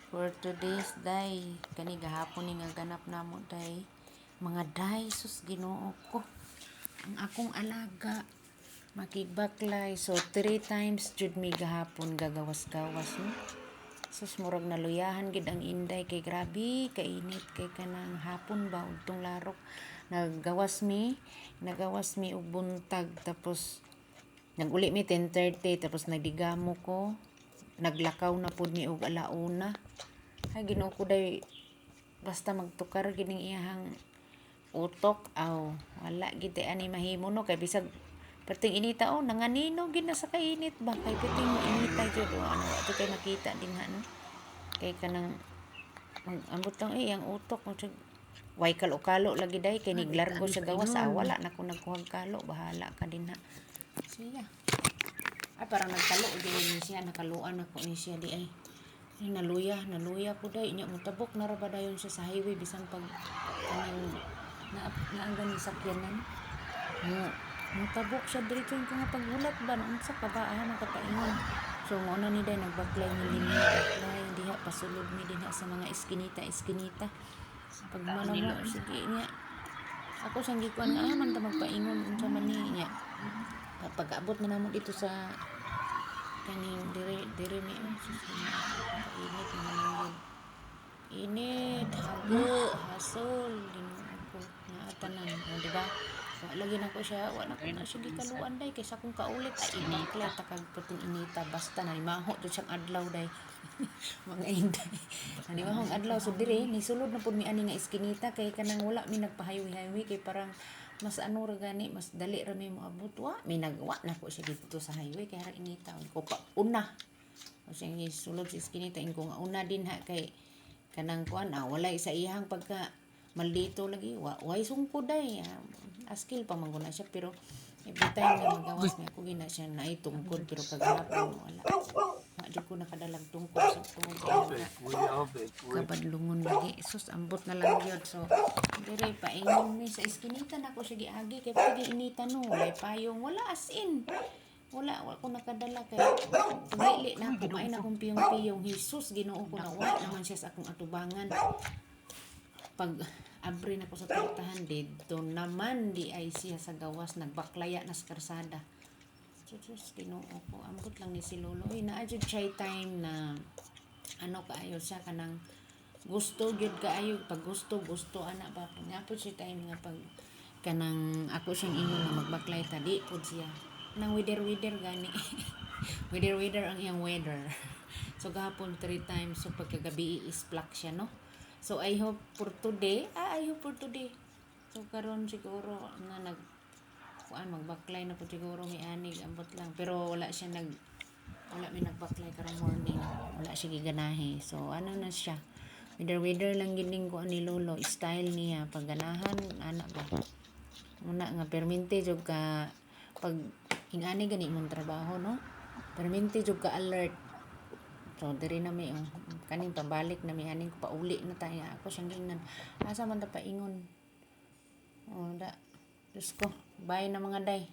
For today's day, kani gahapon ni nga ganap namo day. Mga day, sus Ginoo ko. Ang akong alaga, makibaklay. So, 3 times jud mi gahapon gagawas-gawas, no? Sus, murag naluyahan gid ang inday. Kay grabe, kainit. Kay kanang hapon ba, ugtong larok. Nagawas mi og buntag. Tapos, naguli mi 10:30. Tapos, nagdigamo ko. Naglakaw na pud mi og alauna. Ay Ginoo ko day, basta magtukar gining iyahang utok aw wala gid ani mahimo no, kay bisag perting inita nanganino gid na sa kainit ba, kay perting inita jud ano ato kay makita din no, kay kanang ambot lang iyang utok mo way kalo-kalo lagi day, kay niglargo sa gawas wala na ko nagkuhag kalo, bahala ka din ha siya. Ay parang nagkalo din siya, nakaluan ako ni siya di ay. Ay, naluya po day. Inya mutabok na ra ba dayon siya sa highway bisan pag kanang naanggan ni sakyanan. Mutabok siya diretso ko nga pagbulat ba unsa ka ba nakapaingon. So mo na ni day nagbaklay ni linya baklay diha pasulod mi dinha sa mga iskinita. Pag manamo sige niya. Ako sang gikuan man ta magpaingon unsa man niya. Pag abot na namo dito sa kaning dire ni init naman init hago hasol Ginoo ko na tanan di ba lagi na ko siya wala ko na siya gikaluan day kaysa kung kaulit ay inakla takag puting inita basta na maho to siyang adlaw day mga inday ani mahong adlaw so dire ni sulod na pud mi ani nga iskinita kay kanang wala mi nagpahiwi-hiwi kay parang mas ano ra gani mas dali ra mi moabot mi nagwa na ko siya dito sa highway kay harang inita ko pa una o siya sulod sa iskinita ko nga una din ha kay kanang kuan walay sa iyang pagka maldito lagi way sungkod day askil pa man guna siya pero every time nga magawas niya ko gina siya na tungkod pero kagahapon wala di ko nakadalag tungkod sa tungkod kabadlungon lagi sus ambot na lang yun so dire paingon mi sa iskinita na ko siya giagi kay pagi inita no walay payong wala as in wala ko nakadala kay pagili na ko may na kong piyong-piyong Jesus Ginoo ko na wala naman siya sa akong atubangan pag abri na ko sa tartahan dito naman di ay siya sa gawas nagbaklaya na sa karsada Jesus Ginoo ko ambot lang ni si Lolo naadjud siya time na ano kaayo siya kanang gusto gyud kaayo pag gusto ana ba nga pud siya time nga pag kanang ako siyang ingon na magbaklay ta di pud siya nang weather gani weather ang iyang weather so gahapon 3 times so pagkagabi is black siya no so I hope for today so karon siguro na magbaklay na po siguro may anig ambot lang pero wala may nagbaklay karong morning wala siya giganahe so ano na siya weather lang gining ko ani Lolo style niya pagganahan ana ba muna nga permente jud ka pag ingani gani mong trabaho no permente jud ka alert so diri na mi kaning pabalik na mi aning pauli na tayo ako siyang gingnan asa man ta paingon da Diyos ko bye na mga day